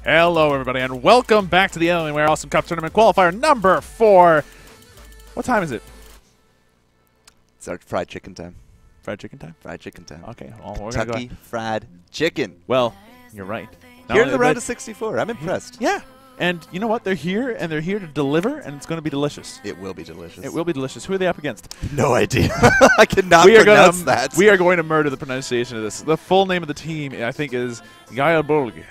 Hello, everybody, and welcome back to the Alienware Awesome Cup Tournament Qualifier number 4. What time is it? It's our fried chicken time. Fried chicken time? Fried chicken time. Okay, well, we're Kentucky going to go. Fried Chicken. Well, you're right. Here in the round of 64. I'm impressed. Yeah, and you know what? They're here, and they're here to deliver, and it's going to be delicious. It will be delicious. It will be delicious. Who are they up against? No idea. I cannot pronounce that. We are going to murder the pronunciation of this. The full name of the team, I think, is Gáe Bulg.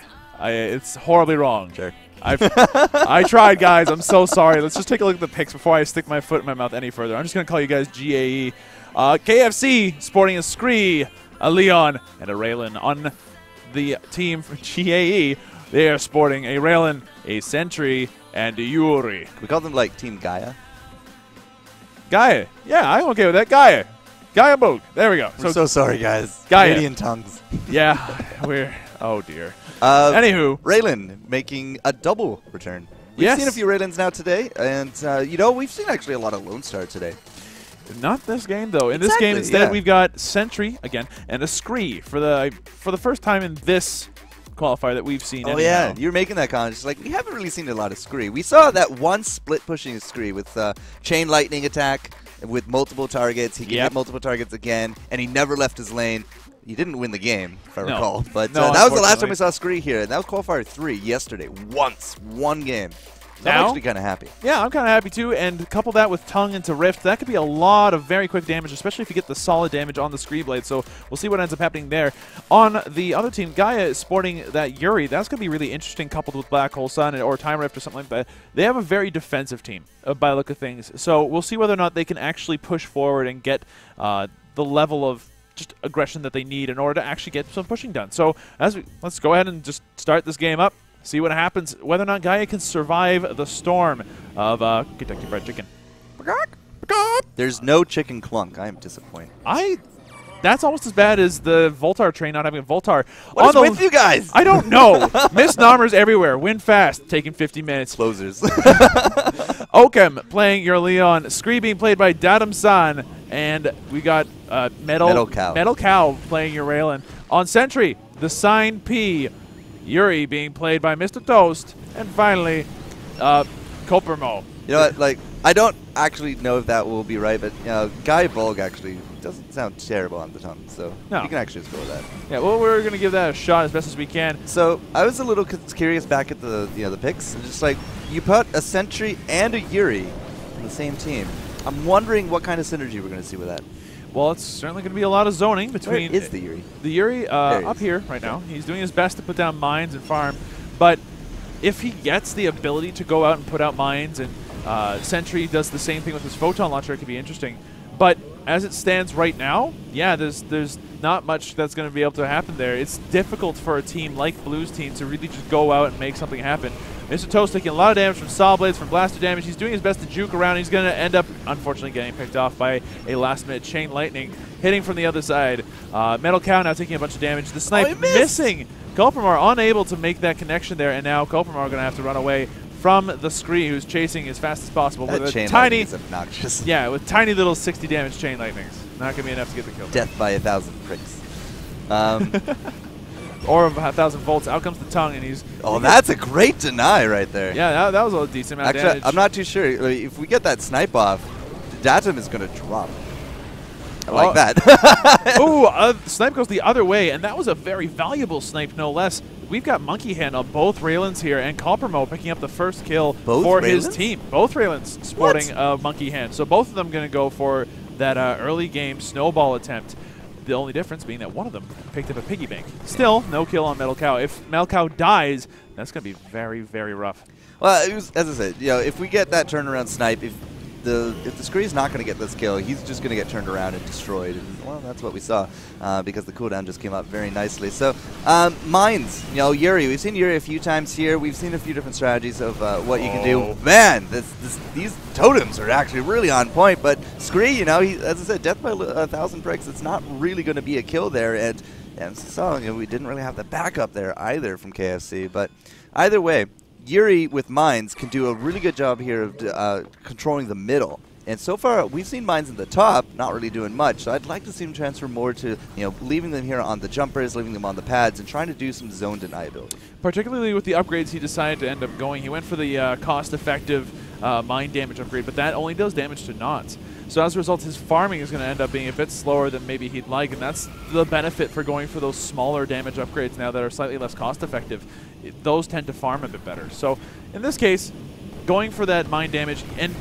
It's horribly wrong. Sure. I tried, guys. I'm so sorry. Let's just take a look at the picks before I stick my foot in my mouth any further. I'm just going to call you guys GAE. KFC sporting a Scree, a Leon, and a Raylan. On the team for GAE, they are sporting a Raylan, a Sentry, and a Yuri. We call them like Team Gaia. Gáe. Yeah, I'm okay with that. Gáe. Gáe Bulg. There we go. We're so sorry, guys. Gaia. Canadian tongues. Yeah, we're... Oh, dear. Anywho. Raylan making a double return. We've seen a few Raylans now today, and, you know, we've seen actually a lot of Lone Star today. Not this game, though. In this game, instead, we've got Sentry, again, and a Scree for the first time in this qualifier that we've seen. Oh, yeah. You're making that comment. It's like, we haven't really seen a lot of Scree. We saw that one split pushing Scree with Chain Lightning attack with multiple targets. He can hit multiple targets again, and he never left his lane. He didn't win the game, if I recall. But that was the last time we saw Scree here, and that was Qualifier 3 yesterday. One game. So I'm actually kind of happy. Yeah, I'm kind of happy too, and couple that with Tongue into Rift. That could be a lot of very quick damage, especially if you get the solid damage on the Scree Blade, so we'll see what ends up happening there. On the other team, Gaia is sporting that Yuri. That's going to be really interesting coupled with Black Hole Sun or Time Rift or something like that. They have a very defensive team by the look of things, so we'll see whether or not they can actually push forward and get the level of just aggression that they need in order to actually get some pushing done. So let's go ahead and just start this game up. See what happens, whether or not Gaia can survive the storm of Kentucky Fried Chicken. There's no chicken clunk. I am disappointed. That's almost as bad as the Voltar train not having a Voltar. What is with you guys? I don't know. Misnomers everywhere. Win fast, taking 50 minutes. Closers. Oakham playing your Leon. Scree being played by Dadam-san. And we got Metal Cow playing your Raylan. On Sentry, the Sign P. Yuri being played by Mr. Toast, and finally, Kopermo. You know what, like, I don't actually know if that will be right, but, you know, Gáe Bulg actually doesn't sound terrible on the tongue, so you can actually just go with that. Yeah, well, we're going to give that a shot as best as we can. So, I was a little curious back at the picks, and just like, you put a Sentry and a Yuri on the same team. I'm wondering what kind of synergy we're going to see with that. Well, it's certainly going to be a lot of zoning between... Where is the Yuri? The Yuri up here right now. He's doing his best to put down mines and farm, but if he gets the ability to go out and put out mines, and Sentry does the same thing with his photon launcher, it could be interesting. But as it stands right now, yeah, there's not much that's going to be able to happen there. It's difficult for a team like Blue's team to really just go out and make something happen. Mr. Toast taking a lot of damage from Saw Blades, from blaster damage. He's doing his best to juke around. He's going to end up, unfortunately, getting picked off by a last-minute Chain Lightning, hitting from the other side. Metal Cow now taking a bunch of damage. The snipe missing. Kopermar unable to make that connection there, and now Kopermar going to have to run away from the Scree, who's chasing as fast as possible with a tiny, obnoxious. Yeah, with tiny little 60 damage Chain Lightnings. Not going to be enough to get the kill. Death by 1,000 pricks. Or 1,000 volts. Out comes the Tongue, and he's... Oh, that's a great deny right there. Yeah, that was a decent amount of damage. I'm not too sure. If we get that snipe off, Datum is going to drop. I like that. Ooh, snipe goes the other way, and that was a very valuable snipe, no less. We've got Monkey Hand on both Raylans here, and Kopermo picking up the first kill for his team. Both Raylans sporting Monkey Hand. So both of them going to go for that early game snowball attempt. The only difference being that one of them picked up a piggy bank. Still, no kill on Metal Cow. If Metal Cow dies, that's going to be very, very rough. Well, it was, as I said, you know, if we get that turnaround snipe, if the Scree's not going to get this kill, he's just going to get turned around and destroyed. And, well, that's what we saw because the cooldown just came up very nicely. So, mines, you know, Yuri. We've seen Yuri a few times here. We've seen a few different strategies of what you can do. Man, these totems are actually really on point. But Scree, you know, as I said, death by 1,000 pricks, it's not really going to be a kill there. And so, you know, we didn't really have the backup there either from KFC. But either way, Yuri with mines can do a really good job here of controlling the middle. And so far, we've seen mines in the top, not really doing much. So I'd like to see him transfer more to, leaving them here on the jumpers, leaving them on the pads, and trying to do some zone deniability. Particularly with the upgrades he decided to end up going. He went for the cost-effective mine damage upgrade, but that only does damage to knots. So as a result, his farming is going to end up being a bit slower than maybe he'd like, and that's the benefit for going for those smaller damage upgrades now that are slightly less cost-effective. Those tend to farm a bit better. So in this case, going for that mine damage, and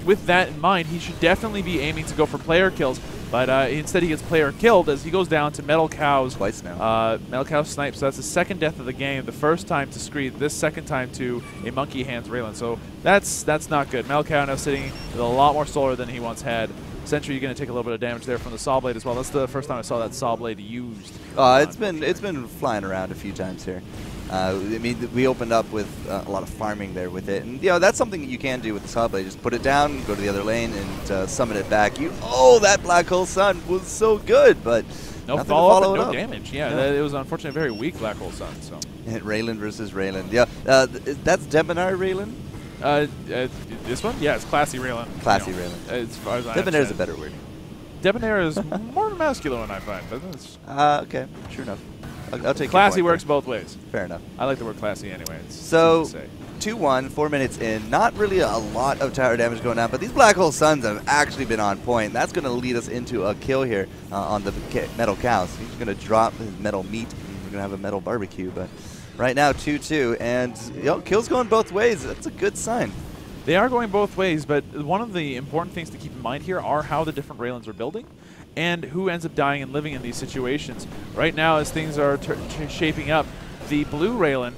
with that in mind, he should definitely be aiming to go for player kills, but instead he gets player killed as he goes down to Metal Cow's. Twice now. Metal Cow snipes, so that's the second death of the game. The first time to Screed, this second time to a Monkey Hands Raylan. So that's not good. Metal Cow now sitting with a lot more solar than he once had. Sentry, you're going to take a little bit of damage there from the Saw Blade as well. That's the first time I saw that Saw Blade used. It's been flying around a few times here. I mean, we opened up with a lot of farming there with it, and that's something that you can do with the Saw Blade. Just put it down, go to the other lane, and summon it back. That Black Hole Sun was so good, but no follow-up, no damage. Yeah, it was unfortunately a very weak Black Hole Sun. So and Raylan versus Raylan. Yeah, that's Debonair Raylan. This one, yeah, it's classy Raylan. Classy Raylan. As far as I Debonair is a better word. Debonair is more masculine, I find. But okay, sure enough. I'll take classy works both ways. Fair enough. I like the word classy anyway. So 2-1, 4 minutes in. Not really a lot of tower damage going on, but these Black Hole Suns have actually been on point. That's going to lead us into a kill here on the Metal Cow. So he's going to drop his metal meat. We're going to have a metal barbecue, but right now 2-2, and kills going both ways. That's a good sign. They are going both ways, but one of the important things to keep in mind here are how the different Raylans are building and who ends up dying and living in these situations. Right now, as things are shaping up, the blue Raylan,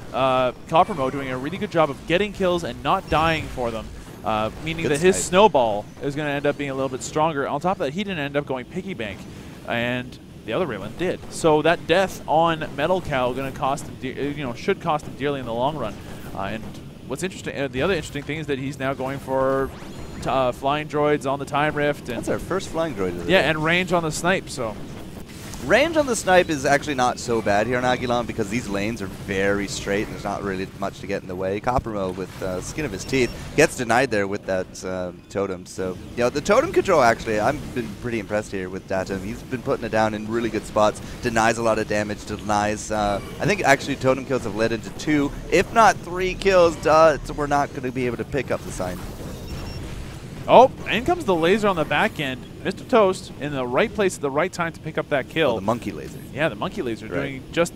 Coppermo, doing a really good job of getting kills and not dying for them, meaning that his snowball is going to end up being a little bit stronger. On top of that, he didn't end up going piggy bank, and the other Raylan did. So that death on Metal Cow going to cost him, should cost him dearly in the long run. And what's interesting, the other interesting thing is that he's now going for flying droids on the time rift. And that's our first flying droid of the day. And range on the snipe. So range on the snipe is actually not so bad here on Aguilon because these lanes are very straight and there's not really much to get in the way. Coppermo, with skin of his teeth, gets denied there with that totem. So the totem control, actually, I've been pretty impressed here with Datum. He's been putting it down in really good spots, denies a lot of damage, denies I think actually totem kills have led into 2, if not 3 kills. So we're not going to be able to pick up the sign. Oh, in comes the laser on the back end. Mr. Toast in the right place at the right time to pick up that kill. Oh, the monkey laser. Yeah, the monkey laser doing just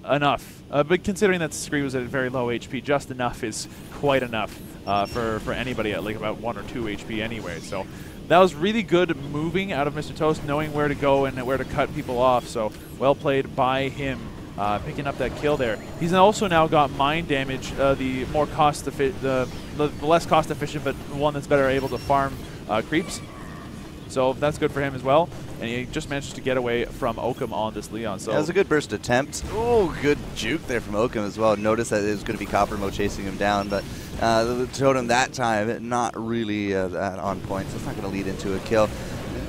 enough. But considering that Scree was at a very low HP, just enough is quite enough for anybody at like about 1 or 2 HP anyway. So that was really good moving out of Mr. Toast, knowing where to go and where to cut people off. So well played by him. Picking up that kill there. He's also now got mine damage, the more the less cost efficient, but one that's better able to farm creeps. So that's good for him as well. And he just managed to get away from Oakham on this Leon. So that was a good burst attempt. Oh, good juke there from Oakham as well. Notice that it was going to be Coppermo chasing him down, but the totem that time not really on point. So it's not going to lead into a kill.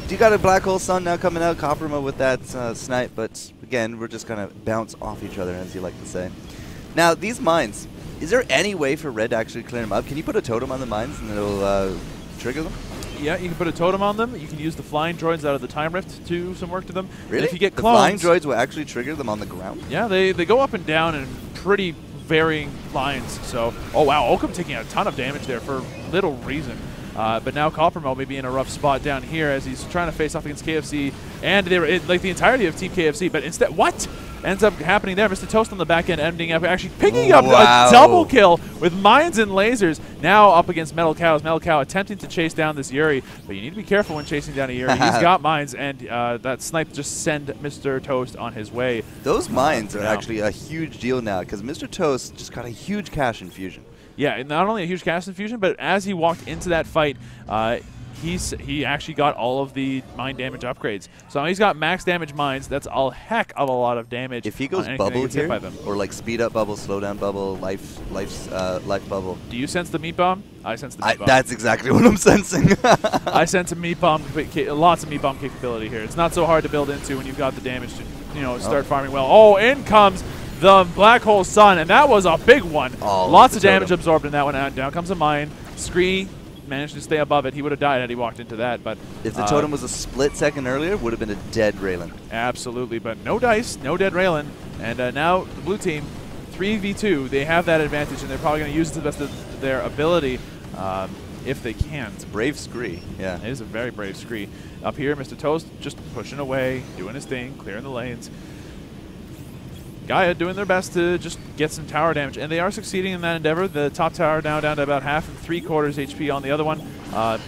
You got a Black Hole Sun now coming out, Coppermo with that snipe, but again, we're just going to bounce off each other, as you like to say. Now, these mines, is there any way for Red to actually clear them up? Can you put a totem on the mines and it'll trigger them? Yeah, you can put a totem on them. You can use the flying droids out of the time rift to do some work to them. Really? And if you get the clones, flying droids will actually trigger them on the ground? Yeah, they go up and down in pretty varying lines. So, oh wow, Oakham taking a ton of damage there for little reason. But now Coppermo may be in a rough spot down here as he's trying to face off against KFC and they were like the entirety of Team KFC. But instead, what ends up happening there? Mr. Toast on the back end ending up actually picking up a double kill with mines and lasers. Now up against Metal Cows. Metal Cow attempting to chase down this Yuri, but you need to be careful when chasing down a Yuri. He's got mines, and that snipe just send Mr. Toast on his way. Those mines are actually a huge deal now because Mr. Toast just got a huge cash infusion. Yeah, not only a huge cast infusion, but as he walked into that fight, he actually got all of the mine damage upgrades. So he's got max damage mines. That's a heck of a lot of damage. If he goes bubble here, or like speed up bubble, slow down bubble, life bubble. Do you sense the meat bomb? I sense the meat bomb. That's exactly what I'm sensing. I sense a meat bomb, lots of meat bomb capability here. It's not so hard to build into when you've got the damage to start farming well. Oh, in comes the Black Hole Sun, and that was a big one. Lots of damage absorbed in that one. Down comes a mine. Scree managed to stay above it. He would have died had he walked into that. But if the totem was a split second earlier, it would have been a dead Raylan. Absolutely, but no dice, no dead Raylan. And now the blue team, 3v2, they have that advantage, and they're probably going to use it to the best of their ability if they can. It's a brave scree. Yeah, it is a very brave scree. Up here, Mr. Toast just pushing away, doing his thing, clearing the lanes. Gáe doing their best to just get some tower damage, and they are succeeding in that endeavor. The top tower now down to about half and 3/4 HP on the other one.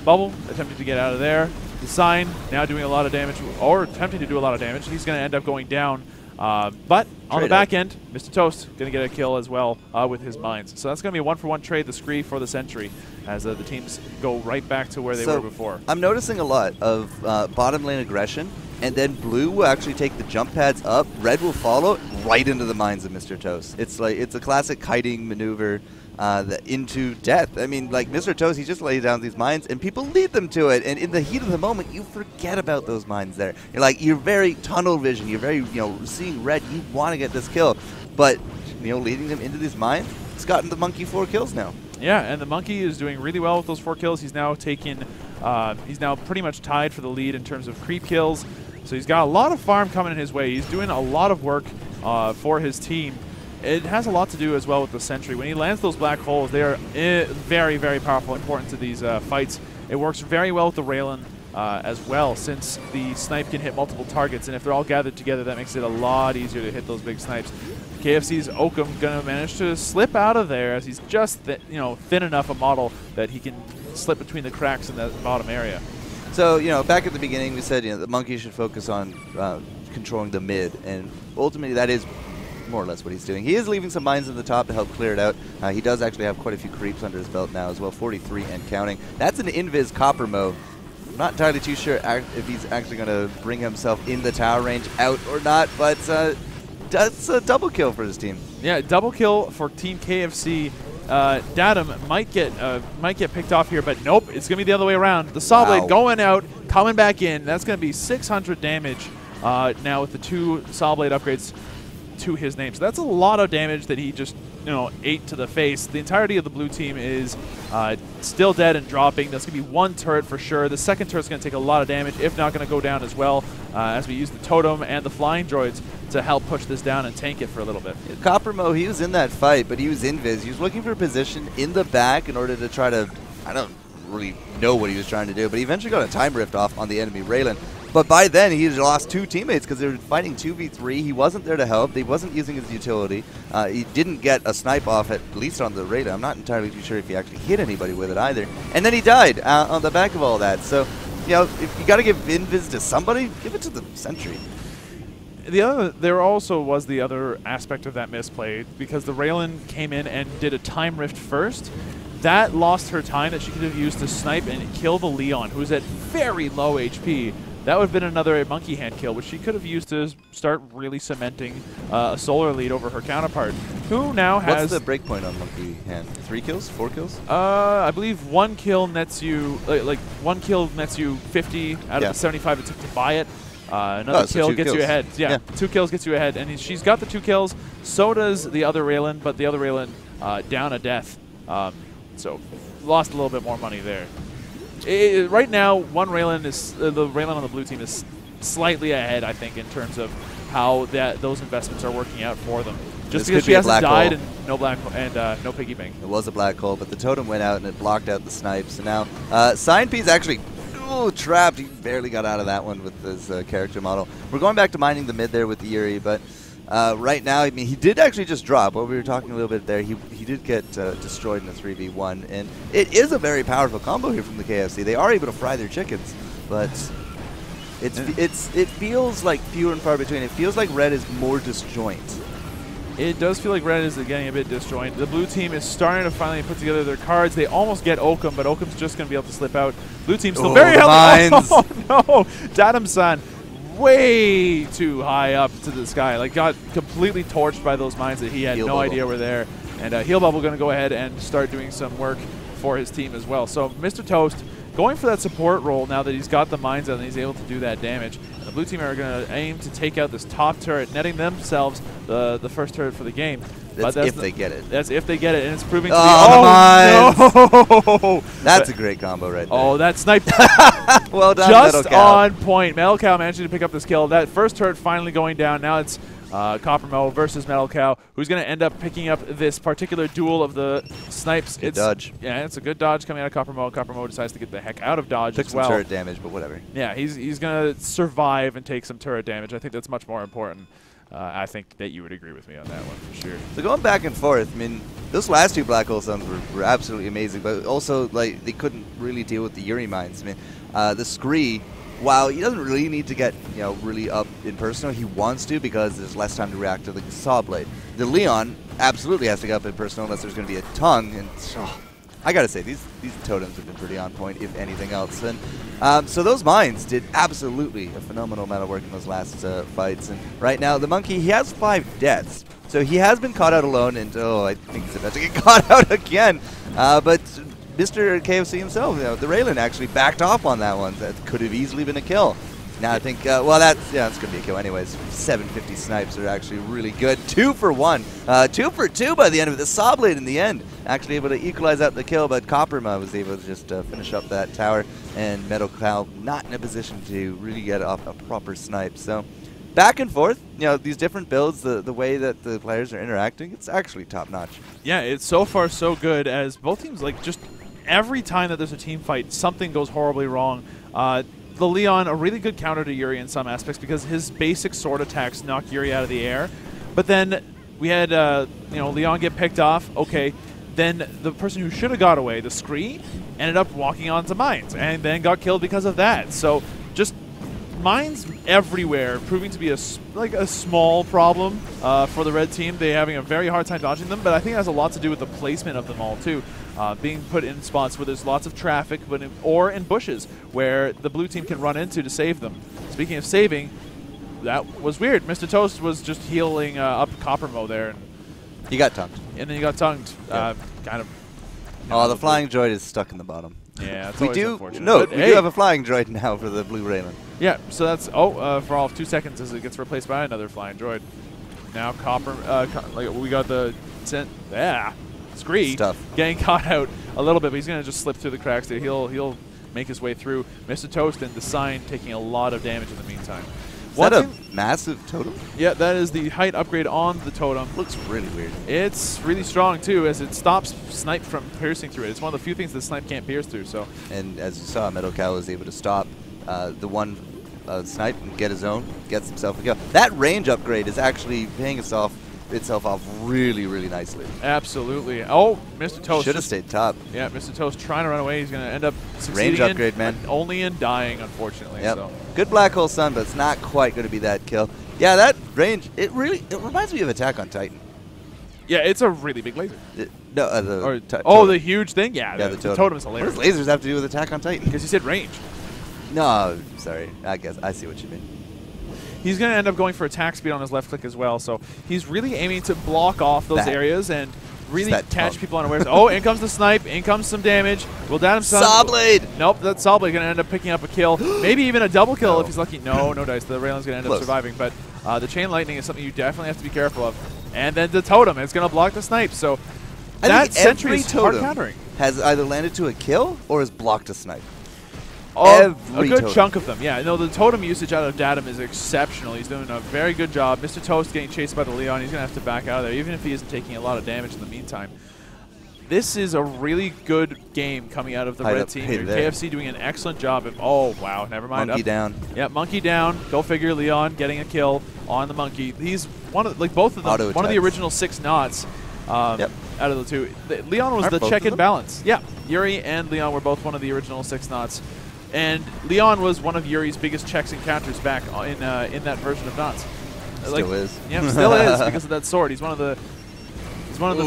Bubble attempting to get out of there. The Sign now doing a lot of damage, or attempting to do a lot of damage. He's going to end up going down. But on the back end, Mr. Toast going to get a kill as well with his mines. So that's going to be a 1-for-1 trade, the scree for the Sentry, as the teams go right back to where they were before. I'm noticing a lot of bottom lane aggression, and then blue will actually take the jump pads up, red will follow right into the mines of Mr. Toast. It's a classic kiting maneuver into death. I mean, like Mr. Toast, he just lays down these mines and people lead them to it, and in the heat of the moment you forget about those mines there. You're very tunnel vision, you're very, seeing red, you want to get this kill, but leading them into these mines, it's gotten the monkey 4 kills now. Yeah, and the monkey is doing really well with those 4 kills. He's now taken he's now pretty much tied for the lead in terms of creep kills. So he's got a lot of farm coming in his way. He's doing a lot of work for his team. It has a lot to do as well with the Sentry. When he lands those black holes, they are very, very powerful, important to these fights. It works very well with the Raylan as well, since the snipe can hit multiple targets, and if they're all gathered together, that makes it a lot easier to hit those big snipes. KFC's Oakham going to manage to slip out of there, as he's just thin enough a model that he can slip between the cracks in that bottom area. So, back at the beginning we said, the monkey should focus on controlling the mid, and ultimately that is more or less what he's doing. He is leaving some mines in the top to help clear it out. He does actually have quite a few creeps under his belt now as well, 43 and counting. That's an invis copper mode. I'm not entirely too sure if he's actually going to bring himself in the tower range out or not, but that's a double kill for his team. Yeah, double kill for Team KFC. Datum might get picked off here, but nope, it's going to be the other way around. The Saw Blade going out, coming back in. That's going to be 600 damage now with the 2 Saw Blade upgrades to his name. So that's a lot of damage that he just ate to the face. The entirety of the blue team is still dead and dropping. That's going to be 1 turret for sure. The second turret's going to take a lot of damage, if not going to go down as well, as we use the totem and the flying droids to help push this down and tank it for a little bit. Coppermo, he was in that fight, but he was invis. He was looking for a position in the back in order to try to, I don't really know what he was trying to do, but he eventually got a time rift off on the enemy Raylan. But by then, he had lost 2 teammates because they were fighting 2v3. He wasn't there to help. He wasn't using his utility. He didn't get a snipe off, at least on the radar. I'm not entirely too sure if he actually hit anybody with it either. And then he died on the back of all that. So, if you got to give invis to somebody, give it to the Sentry. There also was the other aspect of that misplay, because the Raylan came in and did a time rift first. That lost her time that she could have used to snipe and kill the Leon, who's at very low HP. That would have been another monkey hand kill, which she could have used to start really cementing a solar lead over her counterpart, who now has... What's the breakpoint on monkey hand? 3 kills? 4 kills? I believe 1 kill nets you 1 kill nets you 50 out of the 75 it took to buy it. Another kill gets you ahead. Yeah, 2 kills gets you ahead, and she's got the 2 kills. So does the other Raylan, but the other Raylan down a death. So lost a little bit more money there. Right now, one Raylan is the Raylan on the blue team is slightly ahead, I think, in terms of how those investments are working out for them. Just because she hasn't died and no no piggy bank. It was a black hole, but the totem went out and it blocked out the snipes. So now Sign P's actually trapped. He barely got out of that one with his character model. We're going back to mining the mid there with the Yuri, but right now, I mean, he did actually just drop. What we were talking a little bit there, he did get destroyed in a 3v1, and it is a very powerful combo here from the KFC. They are able to fry their chickens, but it feels like fewer and far between. It feels like red is more disjoint. It does feel like red is getting a bit disjoint. The blue team is starting to finally put together their cards. They almost get Oakham, but Oakham's just going to be able to slip out. Blue team's still very healthy. Oh, no. Datum-san way too high up to the sky. Like, got completely torched by those mines that he had no idea were there. And Heal Bubble going to go ahead and start doing some work for his team as well. So Mr. Toast going for that support role now that he's got the mines out and he's able to do that damage. And The blue team are going to aim to take out this top turret, netting themselves the first turret for the game. That's if they get it. That's if they get it, and it's proving to be... Oh, no! That's a great combo right there. Oh, that snipe. Well done, just Metal Cow. on point. Metal Cow managing to pick up this kill. That first turret finally going down. Now it's Coppermo versus Metal Cow, who's going to end up picking up this particular duel of the snipes. Good dodge. Yeah, it's a good dodge coming out of Coppermo. Coppermo decides to get the heck out of dodge Took as well. some turret damage, but whatever. Yeah, he's going to survive and take some turret damage. I think that's much more important. I think that you would agree with me on that one for sure. So going back and forth, I mean, those last two Black Hole Suns were absolutely amazing, but also like they couldn't really deal with the Yuri mines. I mean, the Scree, while he doesn't really need to get really up in personal, he wants to because there's less time to react to the Saw Blade. The Leon absolutely has to get up in personal unless there's going to be a tongue, and I gotta say these totems have been pretty on point, if anything else. And so those mines did absolutely a phenomenal amount of work in those last fights. And right now, the monkey, he has 5 deaths, so he has been caught out alone. And I think he's about to get caught out again. But Mr. KFC himself, the Raylan actually backed off on that one. That could have easily been a kill. Now I think, well, that's going to be a kill anyways. 750 snipes are actually really good. 2 for 1. 2 for 2 by the end of it. The Saw Blade in the end actually able to equalize out the kill, but Copperma was able to just finish up that tower, and Metal Cow not in a position to really get off a proper snipe. So back and forth, these different builds, the way that the players are interacting, it's actually top-notch. Yeah, it's so far so good, as both teams, like, just every time that there's a team fight, something goes horribly wrong. The Leon, a really good counter to Yuri in some aspects because his basic sword attacks knock Yuri out of the air. But then we had Leon get picked off. Okay, then the person who should have got away, the Scree, ended up walking onto mines and then got killed because of that. So just mines everywhere, proving to be a small problem for the red team. They're having a very hard time dodging them, but I think it has a lot to do with the placement of them all too. Being put in spots where there's lots of traffic, or in bushes where the blue team can run into to save them. Speaking of saving, that was weird. Mr. Toast was just healing up Coppermo there. He got tongued. And then he got tongued. Yeah. Kind of. Oh, the flying droid is stuck in the bottom. Yeah, that's we do have a flying droid now for the blue Raylan. Yeah, so that's for all of 2 seconds as it gets replaced by another flying droid. Now we got the Scree getting caught out a little bit, but he's gonna just slip through the cracks there. He'll make his way through. Mr. Toast and the Sign taking a lot of damage in the meantime. Is that a massive totem? Yeah, that is the height upgrade on the totem. Looks really weird. It's really strong too, as it stops Snipe from piercing through it. It's one of the few things that Snipe can't pierce through. So. And as you saw, Metal Cow was able to stop the one Snipe and get his own, gets himself a kill. That range upgrade is actually paying itself off really, really nicely. Absolutely. Oh, Mr. Toast should have stayed top. Yeah, Mr. Toast trying to run away. He's going to end up succeeding. Range upgrade, man. Only in dying, unfortunately. Yep. So. Good Black Hole Sun, but it's not quite going to be that kill. Yeah, that range, it reminds me of Attack on Titan. Yeah, it's a really big laser. The huge thing? Yeah, the totem is hilarious. What does lasers have to do with Attack on Titan? Because you said range. No, sorry. I guess I see what you mean. He's going to end up going for attack speed on his left click as well, so he's really aiming to block off those areas and really catch people unawares. Oh, in comes the snipe. In comes some damage. Will that himself? Saw Blade! Nope, that Saw Blade going to end up picking up a kill. Maybe even a double kill if he's lucky. No dice. The Raylan's going to end up surviving, but the Chain Lightning is something you definitely have to be careful of. And then the Totem is going to block the snipe, so that Sentry is hard countering. Has either landed to a kill or has blocked a snipe. A good chunk of them, yeah. No, the totem usage out of Datum is exceptional. He's doing a very good job. Mr. Toast getting chased by the Leon. He's going to have to back out of there, even if he isn't taking a lot of damage in the meantime. This is a really good game coming out of the red team. KFC doing an excellent job. Oh, wow. Never mind. Monkey down. Yeah, monkey down. Go figure. Leon getting a kill on the monkey. He's one of, both of them, one of the original 6 knots out of the two. Leon was the check and balance. Yeah, Yuri and Leon were both one of the original 6 knots. And Leon was one of Yuri's biggest checks and counters back in that version of knots. Still is. Yeah, still is because of that sword. He's one of the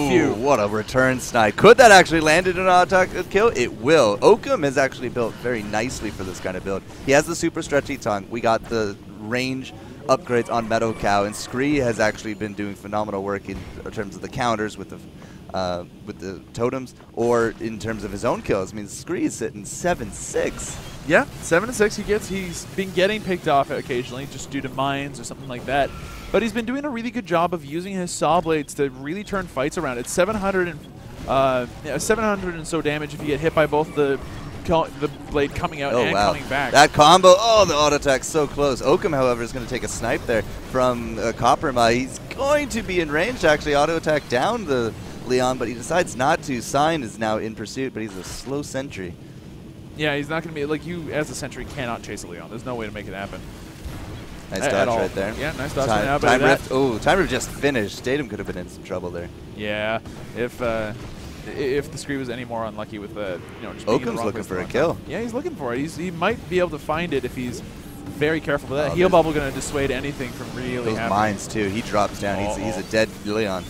few. What a return snipe. Could that actually land in an attack kill? It will. Oakham is actually built very nicely for this kind of build. He has the super stretchy tongue. We got the range upgrades on Meadow Cow, and Scree has actually been doing phenomenal work in terms of the counters with the totems, or in terms of his own kills. I mean, Scree is sitting 7-6. Yeah, 7-6. He's been getting picked off occasionally just due to mines or something like that. But he's been doing a really good job of using his saw blades to really turn fights around. It's 700 and so damage if you get hit by both the blade coming out and coming back. That combo, the auto attack's so close. Oakham, however, is going to take a snipe there from Copperma. He's going to be in range to actually auto attack down the Leon, but he decides not to. Sign is now in pursuit, but he's a slow sentry. Yeah, he's not going to be, like, you as a sentry cannot chase a Leon. There's no way to make it happen. Nice dodge right there. Yeah, nice dodge. Time rift. Oh, time rift just finished. Datum could have been in some trouble there. Yeah, if the Scree was any more unlucky with the, just Oakham's looking for a kill. Yeah, he's looking for it. He might be able to find it if he's very careful with that. Heal bubble going to dissuade anything from really happening. Those mines too. He drops down. He's a dead Leon.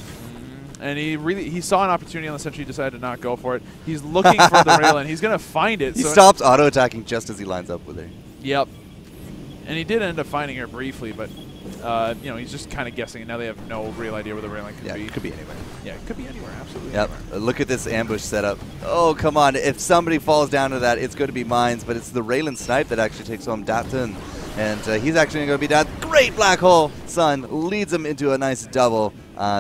And he saw an opportunity on the sentry, decided to not go for it. He's looking for the rail, and he's going to find it. He stops auto attacking just as he lines up with her. Yep. And he did end up finding her briefly, but he's just kind of guessing. And now they have no real idea where the railing could be. Yeah, it could be anywhere. Yeah, it could be anywhere, absolutely. Yep. Anywhere. Look at this ambush setup. Oh, come on. If somebody falls down to that, it's going to be mines, but it's the Raylan snipe that actually takes home Datun. And he's actually going to be that great black hole. Sun leads him into a nice double.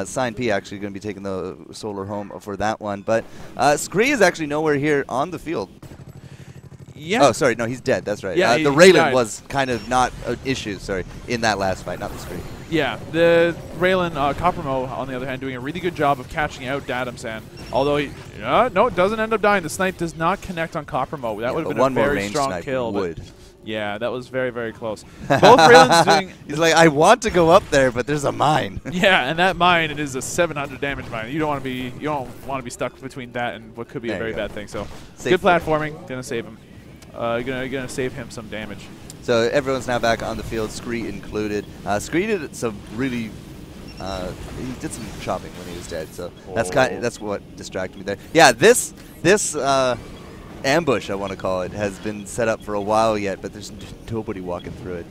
Sign P actually going to be taking the solar home for that one. But Scree is actually nowhere here on the field. Yeah. Oh, sorry. No, he's dead. That's right. Yeah, the Raylan was kind of not an issue, in that last fight, not the Scree. Yeah, the Raylan, Coppermo, on the other hand, doing a really good job of catching out Datamsan. Although he, no, it doesn't end up dying. The snipe does not connect on Coppermo. That would have been a very strong kill. Would. Yeah, that was very, very close. Both Raylan's doing... He's like, I want to go up there, but there's a mine. Yeah, and that mine, it is a 700 damage mine. You don't want to be stuck between that and what could be a very bad thing. So good platforming, gonna save him. Gonna save him some damage. So everyone's now back on the field, Scree included. Scree did some really, he did some chopping when he was dead. So that's what distracted me there. Yeah, this ambush, I want to call it, has been set up for a while yet, but there's nobody walking through it.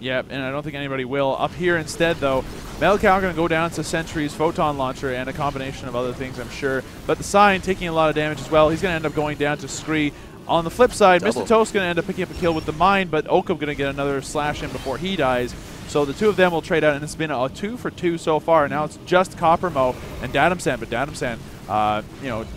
Yeah, and I don't think anybody will. Up here instead, though, Melcow going to go down to Sentry's Photon Launcher and a combination of other things, I'm sure. But the Sign taking a lot of damage as well. He's going to end up going down to Scree. On the flip side, Mr. Toast going to end up picking up a kill with the mine, but Oakham going to get another slash in before he dies. So the two of them will trade out, and it's been a 2-for-2 so far. Now it's just Coppermo and Datamsan, but Datamsan,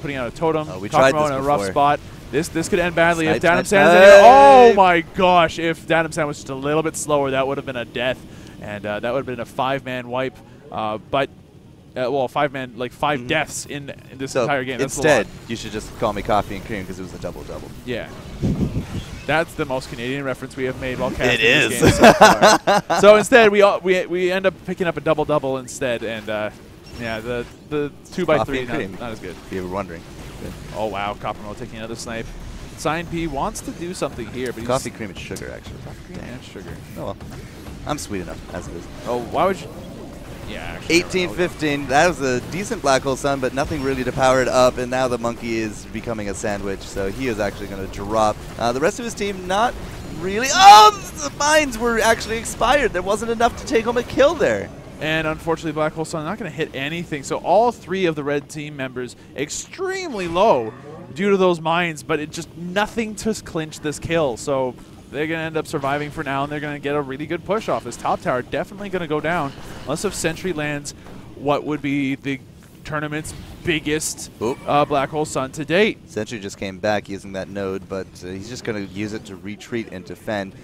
putting out a totem. Coppermo in a rough spot. This could end badly if Datamsan's in here. Oh my gosh! If Datamsan was just a little bit slower, that would have been a death, and that would have been a 5-man wipe. Well, 5-man, like 5 deaths in this entire game. That's instead, you should just call me Coffee and Cream because it was a double-double. Yeah. That's the most Canadian reference we have made while casting this game so far. So instead, we end up picking up a double-double instead, and yeah, the 2x3 not as good. If you were wondering. Good. Oh wow, Coppermo taking another snipe. Sign P wants to do something here, but coffee, cream, and sugar actually. Coffee, cream, and sugar. Oh well, I'm sweet enough as it is. Oh, why would you? Yeah, actually. 18-15. That was a decent Black Hole Sun, but nothing really to power it up. And now the monkey is becoming a sandwich, so he is actually going to drop. The rest of his team, not really. Oh, the mines were actually expired. There wasn't enough to take home a kill there. And unfortunately, Black Hole Sun not going to hit anything. So all 3 of the red team members extremely low due to those mines, but it just nothing to clinch this kill. So they're going to end up surviving for now, and they're going to get a really good push off. This top tower definitely going to go down unless if Sentry lands what would be the tournament's biggest Black Hole Sun to date. Sentry just came back using that node, but he's just going to use it to retreat and defend.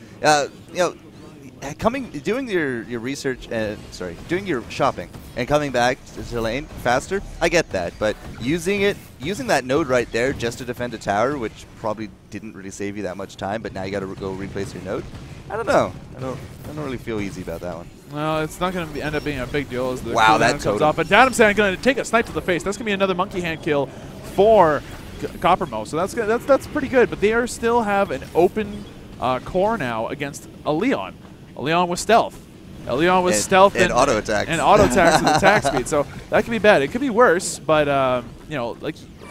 Doing your research, doing your shopping and coming back to lane faster, I get that. But using that node right there just to defend a tower, which probably didn't really save you that much time, but now you got to go replace your node. I don't know. I don't really feel easy about that one. Well, it's not going to end up being a big deal as the that comes off. But Datamsan going to take a snipe to the face. That's going to be another monkey hand kill for Coppermo. So that's pretty good. But they still have an open core now against a Leon. A Leon with stealth. A Leon with stealth and auto attacks. And auto attacks with attack speed. So that could be bad. It could be worse, but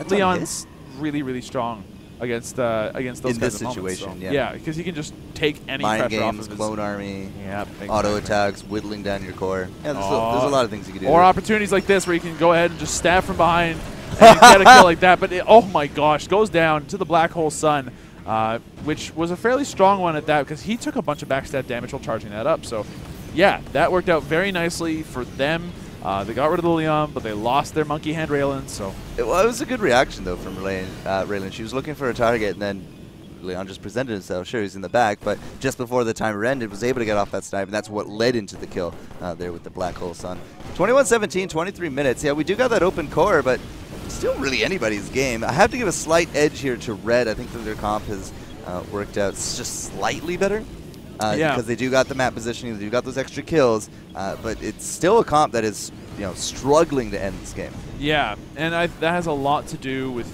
Leon's really, really strong. against those in kinds this of moments. situation. So, Yeah, because he can just take any mind pressure games, off of his clone army, exactly. auto attacks, whittling down your core. Yeah, there's a lot of things you can do. Or opportunities like this where you can go ahead and just stab from behind and get a kill like that. But oh my gosh, goes down to the Black Hole Sun, which was a fairly strong one at that because he took a bunch of backstab damage while charging that up. So yeah, that worked out very nicely for them. They got rid of the Leon, but they lost their monkey hand Raylan. So it was a good reaction though from Raylan. She was looking for a target, and then Leon just presented himself. Sure, he's in the back, but just before the timer ended, was able to get off that snipe, and that's what led into the kill there with the Black Hole Sun. 21-17, 23 minutes. Yeah, we do got that open core, but still really anybody's game. I have to give a slight edge here to Red. I think that their comp has worked out just slightly better. Because they do got the map positioning, they do got those extra kills, but it's still a comp that is struggling to end this game. Yeah, and that has a lot to do with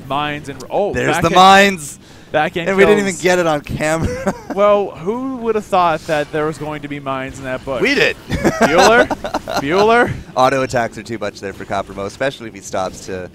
mines and there's the mines. Back-end and kills. We didn't even get it on camera. Well, who would have thought that there was going to be mines in that bush? We did. Bueller? Bueller? Auto attacks are too much there for Coppermo, especially if he stops to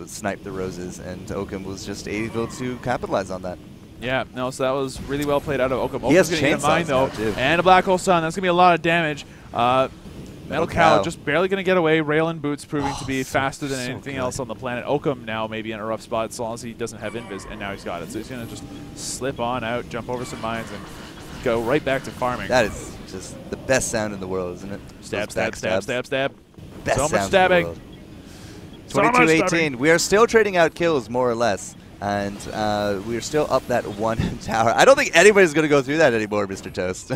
snipe the roses, and Oakham was just able to capitalize on that. Yeah, no, so that was really well played out of Oakham. He has Oakham's going to get a mine, though, too. and a Black Hole Sun. That's going to be a lot of damage. Metal Cow just barely going to get away. Raylan Boots proving to be faster than anything else on the planet. Oakham now maybe in a rough spot as long as he doesn't have invis, and now he's got it. So he's going to just slip on out, jump over some mines, and go right back to farming. That is just the best sound in the world, isn't it? Stab, stab, stab, stab, stab. Best so much stabbing. 22-18. We are still trading out kills, more or less. And we're still up that one tower. I don't think anybody's going to go through that anymore, Mr. Toast.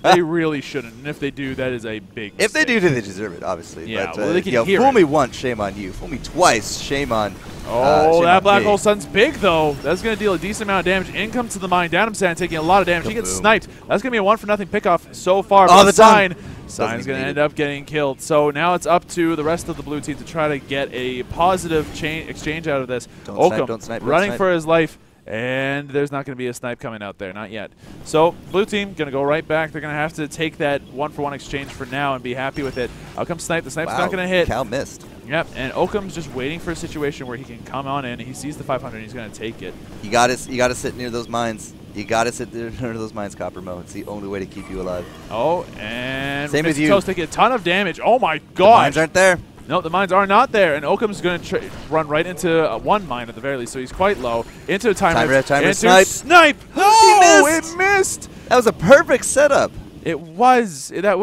They really shouldn't. And if they do, that is a big mistake. If they do, they deserve it, obviously. Yeah, but, well, they can hear fool it. me once, shame on you. Fool me twice, shame on shame that on Black me. Hole Sun's big, though. That's going to deal a decent amount of damage. In comes to the mine. Datum Sand taking a lot of damage. He gets sniped. That's going to be a 1-for-0 pickoff so far. All the time. Sign's going to end up getting killed. So now it's up to the rest of the blue team to try to get a positive exchange out of this. Oakham don't snipe, running for his life. And there's not going to be a snipe coming out there, not yet. So blue team going to go right back. They're going to have to take that 1-for-1 exchange for now and be happy with it. Out comes Snipe. The Snipe's not going to hit. Cal missed. Yep, and Oakham's just waiting for a situation where he can come on in. He sees the 500 and he's going to take it. You got to sit near those mines. You got to sit near those mines, Coppermo. It's the only way to keep you alive. Oh, and same with you. Toast taking a ton of damage. Oh my god. The mines aren't there. No, the mines are not there, and Oakham's going to run right into one mine at the very least, so he's quite low. Into a timer. Timer, snipe. Oh, it missed. That was a perfect setup. It was. That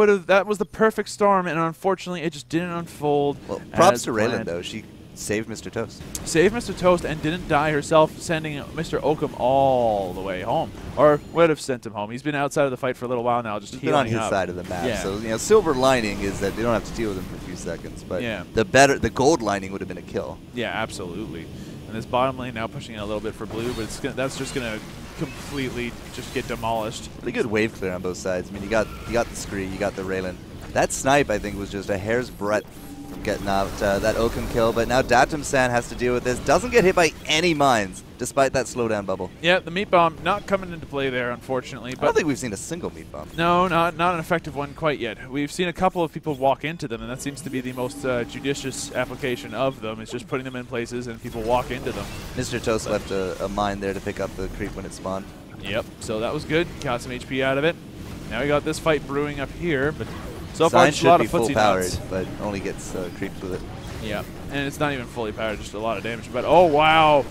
was the perfect storm, and unfortunately, it just didn't unfold. Well, props to Raylan, though. She saved Mr. Toast. Saved Mr. Toast and didn't die herself, sending Mr. Oakham all the way home. Or would have sent him home. He's been outside of the fight for a little while now, just healing been on his up. side of the map. Yeah. So, silver lining is that they don't have to deal with him for a few seconds. But yeah. the gold lining would have been a kill. Yeah, absolutely. And this bottom lane now pushing it a little bit for blue, but that's just going to completely just get demolished. Pretty good wave clear on both sides. I mean, you got the Scree, you got the Raylan. That snipe, I think, was just a hair's breadth from getting out that Oakham kill. But now Datum San has to deal with this. Doesn't get hit by any mines, despite that slowdown bubble. Yeah, the meat bomb not coming into play there, unfortunately. But I don't think we've seen a single meat bomb. No, not an effective one quite yet. We've seen a couple of people walk into them, and that seems to be the most judicious application of them. It's just putting them in places and people walk into them. Mr. Toast left a mine there to pick up the creep when it spawned. Yep, so that was good. Got some HP out of it. Now we got this fight brewing up here, but so far just a lot of footsie nuts. But only gets creeps with it. Yeah, and it's not even fully powered, just a lot of damage. But oh wow,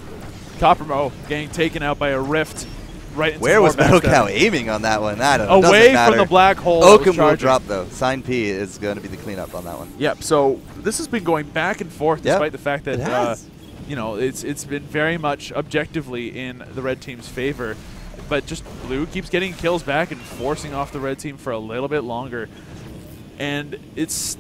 Coppermo getting taken out by a rift right into Where was Metal Cow aiming on that one? I don't know. Away from the black hole. Oakham will drop though. Sign P is going to be the cleanup on that one. Yep. So this has been going back and forth, despite the fact that it's been very much objectively in the red team's favor. But just blue keeps getting kills back and forcing off the red team for a little bit longer. And it's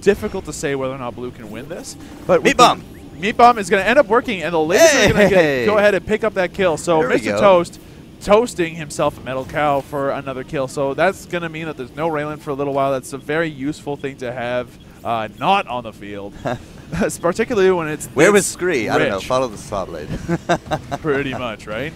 difficult to say whether or not blue can win this. But Meat Bomb! Meat Bomb is going to end up working, and the lasers are going to go ahead and pick up that kill. So Mr. Toast toasting himself at Metal Cow for another kill. So that's going to mean that there's no Raylan for a little while. That's a very useful thing to have not on the field. Particularly when it's Where was Scree? I don't know. Follow the saw blade. Pretty much, right?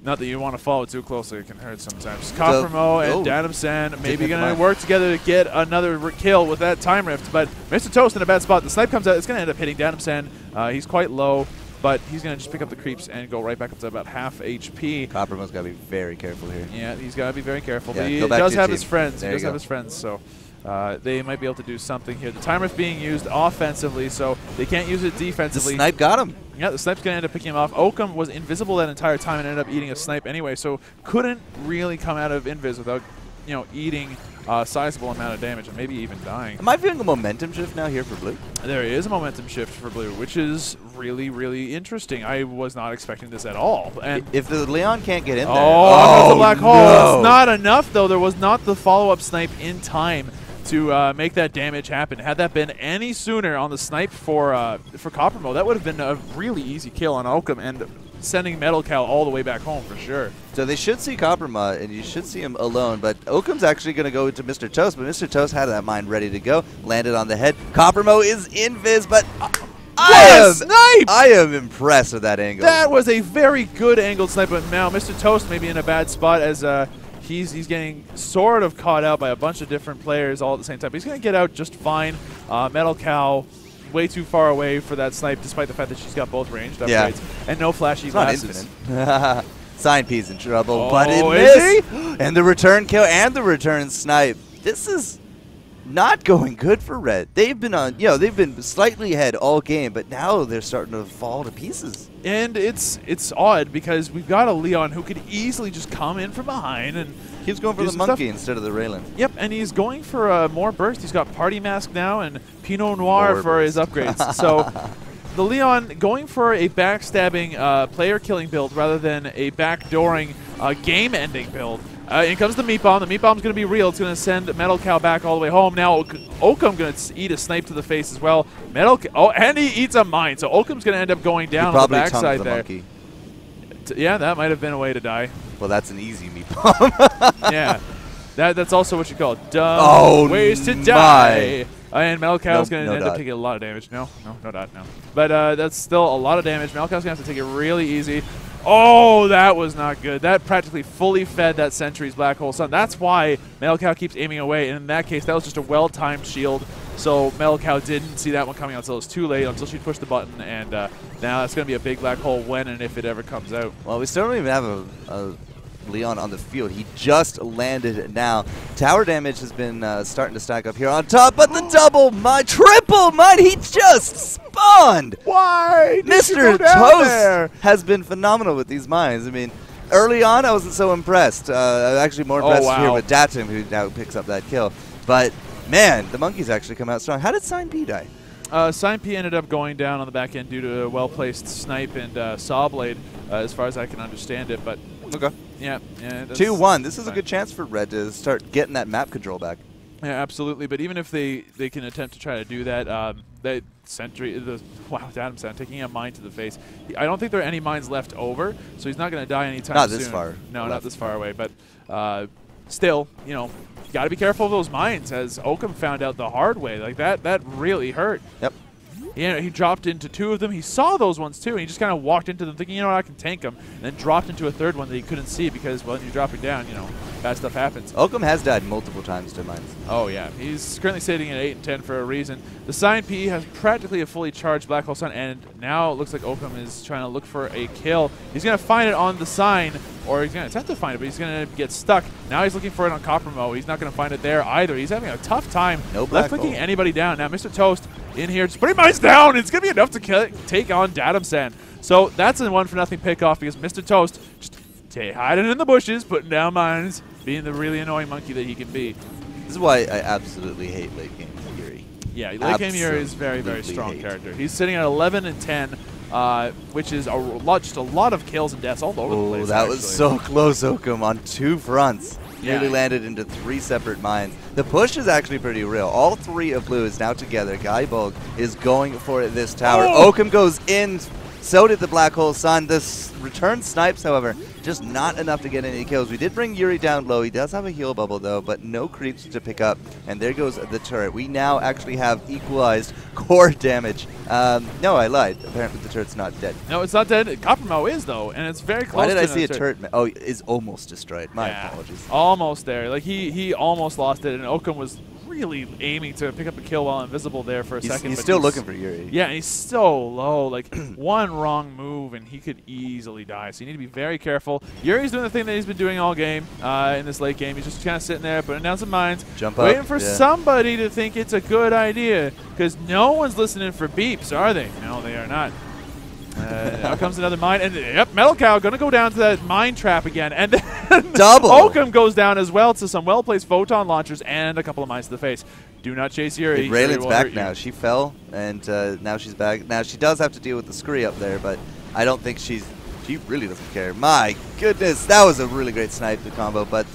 Not that you want to follow too closely, it can hurt sometimes. Coppermo and Datum San maybe going to work together to get another kill with that time rift, but Mr. Toast in a bad spot. The snipe comes out, it's going to end up hitting Datum San. He's quite low. but he's going to just pick up the creeps and go right back up to about half HP. Coppermo's got to be very careful here. Yeah, he's got to be very careful. Yeah, But he go back does to your have team. his friends. There He you does go. have his friends, so they might be able to do something here. The timer's being used offensively, so they can't use it The defensively. snipe got him. Yeah, the snipe's going to end up picking him off. Oakum was invisible that entire time and ended up eating a snipe anyway, so couldn't really come out of invis without, eating a sizable amount of damage and maybe even dying. Am I feeling a momentum shift now here for blue? There is a momentum shift for blue, which is really, really interesting. I was not expecting this at all. And If the Leon can't get in there. Oh, the black hole. no. It's not enough, though. There was not the follow-up snipe in time to make that damage happen. Had that been any sooner on the snipe for Coppermo, that would have been a really easy kill on Oakum and sending Metal Cow all the way back home for sure. So they should see Copperma, and you should see him alone, but Oakum's actually going to go to Mr. Toast, but Mr. Toast had that mine ready to go, landed on the head. Coppermo is invis, but I am impressed with that angle. That was a very good angled snipe, but now Mr. Toast may be in a bad spot as he's getting sort of caught out by a bunch of different players all at the same time. But he's going to get out just fine. Metal Cow way too far away for that snipe, despite the fact that she's got both ranged upgrades and no flashy It's not glasses. infinite. Sign P's in trouble, Oh, but it is missed. And the return kill and the return snipe. This is not going good for Red. They've been on, they've been slightly ahead all game, but now they're starting to fall to pieces. And it's odd because we've got a Leon who could easily just come in from behind and He's going for do the some monkey stuff. instead of the Raylan. Yep, and he's going for more burst. He's got Party Mask now and Pinot Noir More for his burst. upgrades. So the Leon going for a backstabbing player-killing build rather than a backdooring game-ending build. In comes the Meat Bomb. The Meat Bomb's going to be real. It's going to send Metal Cow back all the way home. Now Oakum going to eat a snipe to the face as well. And he eats a mine. So Oakum's going to end up going down on the backside there. Monkey. Yeah, that might have been a way to die. Well, that's an easy Meat Bomb. Yeah. That's also what you call dumb ways to die. And Metal Cow's going to end up taking a lot of damage. No dot, no. But that's still a lot of damage. Metal Cow's going to have to take it really easy. Oh, that was not good. That practically fully fed that Sentry's Black Hole Sun. That's why Metal Cow keeps aiming away. And in that case, that was just a well-timed shield. So Metal Cow didn't see that one coming until it was too late, until she pushed the button. And now that's going to be a big black hole when and if it ever comes out. Well, we still don't even have a Leon on the field. He just landed now. Tower damage has been starting to stack up here on top, but the double mine, triple mine, he just spawned! Why? Mr. Toast has been phenomenal with these mines. I mean, early on, I wasn't so impressed. I was actually more impressed here with Datum, who now picks up that kill. But, man, the monkeys actually come out strong. How did Sign P die? Sign P ended up going down on the back end due to a well-placed snipe and saw blade, as far as I can understand it. But Okay. yeah 2-1. This is a good chance for Red to start getting that map control back. Yeah, absolutely. But even if they can attempt to try to do that, that Sentry, wow, Datum Sound taking a mine to the face. I don't think there are any mines left over, so he's not going to die anytime soon. Not this far. No, not this far away. But still, you got to be careful of those mines, as Oakum found out the hard way. Like that really hurt. Yep. He dropped into two of them. He saw those ones too, and he just kind of walked into them thinking, what, I can tank them, and then dropped into a third one that he couldn't see because, well, when you're dropping down, bad stuff happens. Oakum has died multiple times to mines. Oh, yeah. He's currently sitting at 8 and 10 for a reason. The Sign P has practically a fully charged Black Hole Sun, and now it looks like Oakum is trying to look for a kill. He's going to find it on the Sign, or he's going to attempt to find it, but he's going to get stuck. Now he's looking for it on Coppermo. He's not going to find it there either. He's having a tough time left-clicking anybody down. Now Mr. Toast in here, just putting mines down. It's going to be enough to take on Datum Sand. So that's a 1-for-0 pick-off because Mr. Toast just hiding in the bushes, putting down mines, being the really annoying monkey that he can be. This is why I absolutely hate late game Yuri. Yeah, late game Yuri is very, very strong character. He's sitting at 11 and 10, which is just a lot of kills and deaths all over the place. That was so close, Oakum, on two fronts. Yeah. Nearly landed into 3 separate mines. The push is actually pretty real. All 3 of blue is now together. Gáe Bulg is going for this tower. Oakum goes in. So did the Black Hole Sun. This return snipes, however, just not enough to get any kills. We did bring Yuri down low. He does have a heal bubble, though, but no creeps to pick up. And there goes the turret. We now actually have equalized core damage. No, I lied. Apparently the turret's not dead. No, it's not dead. Coppermo is, though, and it's very close. Why did to I see a turret? Oh, is almost destroyed. My apologies. Almost there. Like, he almost lost it, and Oakum was really aiming to pick up a kill while invisible there for a second. He's but still looking for Yuri. Yeah, and he's so low. Like, one wrong move, and he could easily die. So you need to be very careful. Yuri's doing the thing that he's been doing all game in this late game. He's just kind of sitting there, putting down some mines, waiting for somebody to think it's a good idea, because no one's listening for beeps, are they? No, they are not. Out comes another mine, and yep, Metal Cow going to go down to that mine trap again, and then double. Oakham goes down as well to some well-placed photon launchers and a couple of mines to the face. Do not chase Yuri. Raylan's back now. She fell, and now she's back. Now she does have to deal with the scree up there, but I don't think she really doesn't care. My goodness, that was a really great snipe combo, but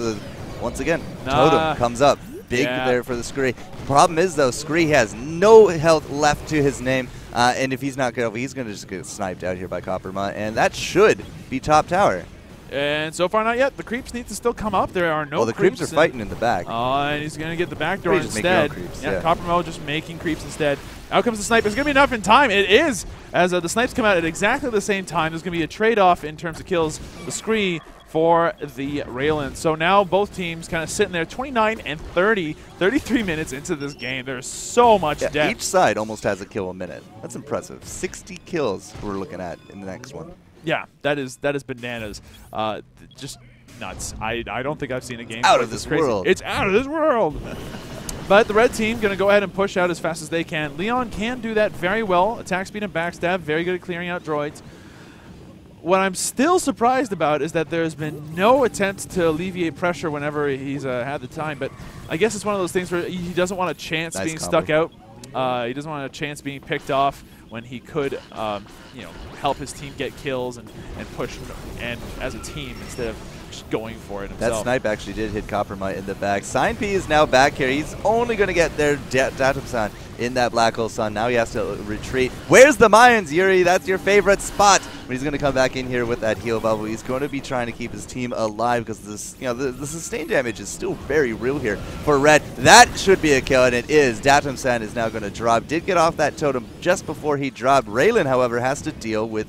once again, Totem comes up. Big there for the scree. Problem is, though, scree has no health left to his name. And if he's not careful, he's going to just get sniped out here by Copperma, and that should be top tower. And so far, not yet. The creeps need to still come up. There are no the creeps are fighting in the back. And he's going to get the back door instead. Creeps, Copperma just making creeps instead. Out comes the snipe. It's going to be enough in time. It is, as the snipes come out at exactly the same time. There's going to be a trade-off in terms of kills. The scree for the Raylan. So now both teams kind of sitting there 29 and 30, 33 minutes into this game. There's so much depth. Each side almost has a kill a minute. That's impressive. 60 kills we're looking at in the next one. Yeah, that is bananas. Just nuts. I don't think I've seen a game out of this world. It's out of this world. But the red team going to go ahead and push out as fast as they can. Leon can do that very well. Attack speed and backstab, very good at clearing out droids. What I'm still surprised about is that there's been no attempt to alleviate pressure whenever he's had the time. But I guess it's one of those things where he doesn't want a chance being stuck out. He doesn't want a chance being picked off when he could, help his team get kills and push and as a team instead of just going for it himself. That snipe actually did hit Coppermite in the back. Sign P is now back here. He's only going to get their Datum-san in that black hole sun. Now he has to retreat. Where's the mines, Yuri? That's your favorite spot. But he's going to come back in here with that heal bubble. He's going to be trying to keep his team alive because this, the sustained damage is still very real here for red. That should be a kill, and it is. Datum-san is now going to drop. Did get off that totem just before he dropped. Raylan, however, has to deal with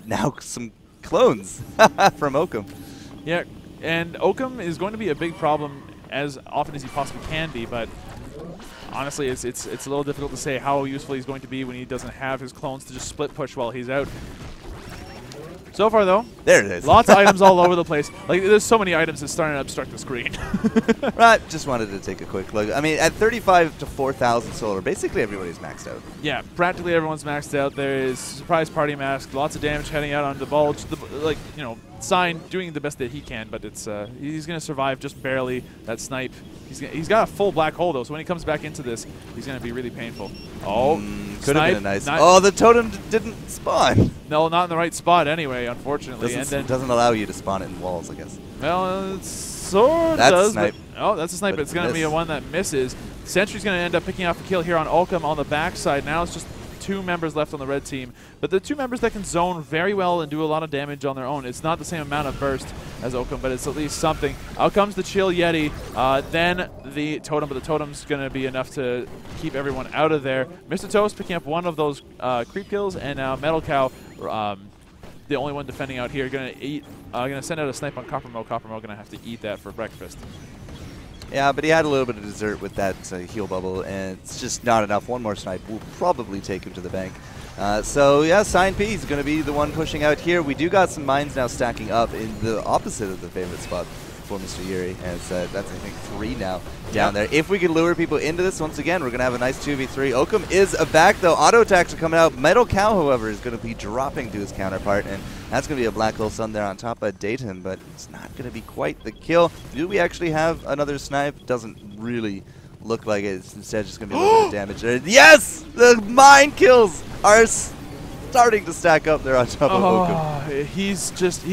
now some clones from Oakham. Yeah, and Oakham is going to be a big problem as often as he possibly can be, but honestly, it's a little difficult to say how useful he's going to be when he doesn't have his clones to just split push while he's out. So far, though, there it is. Lots of items all over the place. Like, there's so many items that's starting to obstruct the screen. Right, just wanted to take a quick look. I mean, at 35 to 4,000 solar, basically everybody's maxed out. Yeah, practically everyone's maxed out. There is Surprise Party Mask, lots of damage heading out on the Bulge. Sign doing the best that he can, but it's he's going to survive just barely. That snipe. He's got a full black hole, though, so when he comes back into this, he's going to be really painful. Oh, could have been a nice. Oh, the totem didn't spawn. No, not in the right spot anyway, unfortunately. It doesn't allow you to spawn it in walls, I guess. Well, it sort of does. Snipe. That's a snipe, but it's going to be a one that misses. Sentry's going to end up picking off a kill here on Oakham on the backside. Now it's just 2 members left on the red team, but the 2 members that can zone very well and do a lot of damage on their own. It's not the same amount of burst as Oakham, but it's at least something. Out comes the Chill Yeti, then the Totem, but the Totem's going to be enough to keep everyone out of there. Mr. Toast picking up one of those creep kills, and now Metal Cow, the only one defending out here, going to send out a snipe on Coppermo. Coppermo going to have to eat that for breakfast. Yeah, but he had a little bit of dessert with that heal bubble, and it's just not enough. One more snipe will probably take him to the bank. So, yeah, Sign P is going to be the one pushing out here. We do got some mines now stacking up in the opposite of the favorite spot for Mr. Yuri, and that's, I think, 3 now down there. If we can lure people into this, once again, we're going to have a nice 2v3. Oakham is back, though. Auto attacks are coming out. Metal Cow, however, is going to be dropping to his counterpart, and that's going to be a black hole sun there on top of Dayton, but it's not going to be quite the kill. Do we actually have another snipe? Doesn't really look like it. It's instead just going to be a little bit of damage there. Yes! The mine kills are starting to stack up there on top of Oakham. He's just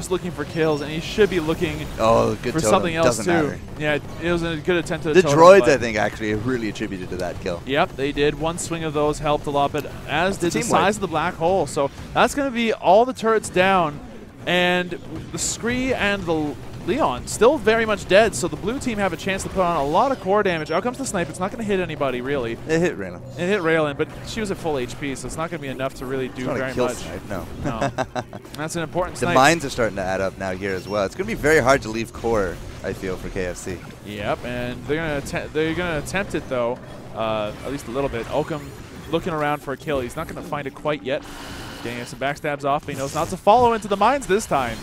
looking for kills, and he should be looking for something else Doesn't too. matter. Yeah, it was a good attempt to the droids, I think, actually really attributed to that kill. Yep, they did. One swing of those helped a lot, but as did the size of the black hole. So that's going to be all the turrets down, and the Scree and the Leon still very much dead, so the blue team have a chance to put on a lot of core damage. Out comes the snipe. It's not going to hit anybody, really. It hit Raylan. It hit Raylan, but she was at full HP, so it's not going to be enough to really do very much. Snipe, no. That's an important snipe. The mines are starting to add up now here as well. It's going to be very hard to leave core I feel, for KFC. Yep, and they're gonna attempt it though, at least a little bit. Oakum looking around for a kill. He's not gonna find it quite yet. Getting some backstabs off, but he knows not to follow into the mines this time.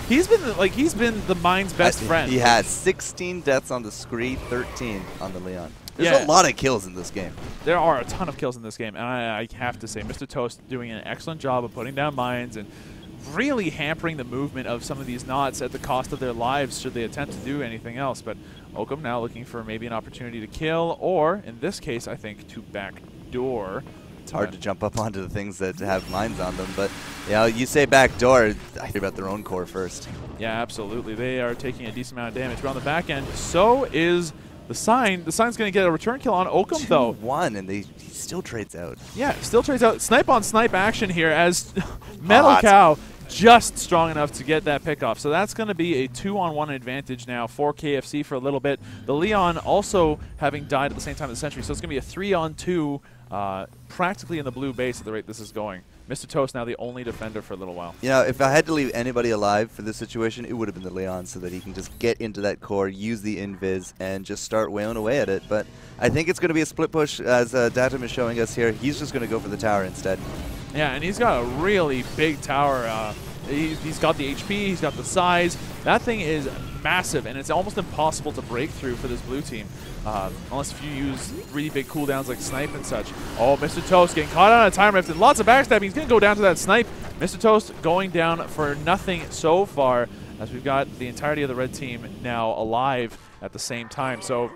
He's been the mine's best friend. He has 16 deaths on the Scree, 13 on the Leon. There's a lot of kills in this game. There are a ton of kills in this game, and I have to say, Mr. Toast doing an excellent job of putting down mines and really hampering the movement of some of these knots at the cost of their lives should they attempt to do anything else. But Oakum now looking for maybe an opportunity to kill, or in this case, I think, to backdoor. It's hard to jump up onto the things that have mines on them, but you say backdoor, I think about their own core first. Yeah, absolutely. They are taking a decent amount of damage. But on the back end, so is the Sign. The Sign's going to get a return kill on Oakum, though. 2-1, and he still trades out. Yeah, still trades out. Snipe on snipe action here as Metal Cow just strong enough to get that pick off. So that's going to be a 2-on-1 advantage now for KFC for a little bit. The Leon also having died at the same time as the Sentry, so it's going to be a 3-on-2 practically in the blue base at the rate this is going. Mr. Toast now the only defender for a little while. You know, if I had to leave anybody alive for this situation, it would have been the Leon, so that he can just get into that core, use the invis, and just start wailing away at it. But I think it's going to be a split push, as Datum is showing us here. He's just going to go for the tower instead. Yeah, and he's got a really big tower. He's got the HP, he's got the size. That thing is massive, and it's almost impossible to break through for this blue team. Unless if you use really big cooldowns like Snipe and such. Oh, Mr. Toast getting caught on a time rift and lots of backstabbing. He's going to go down to that Snipe. Mr. Toast going down for nothing so far, as we've got the entirety of the red team now alive at the same time. So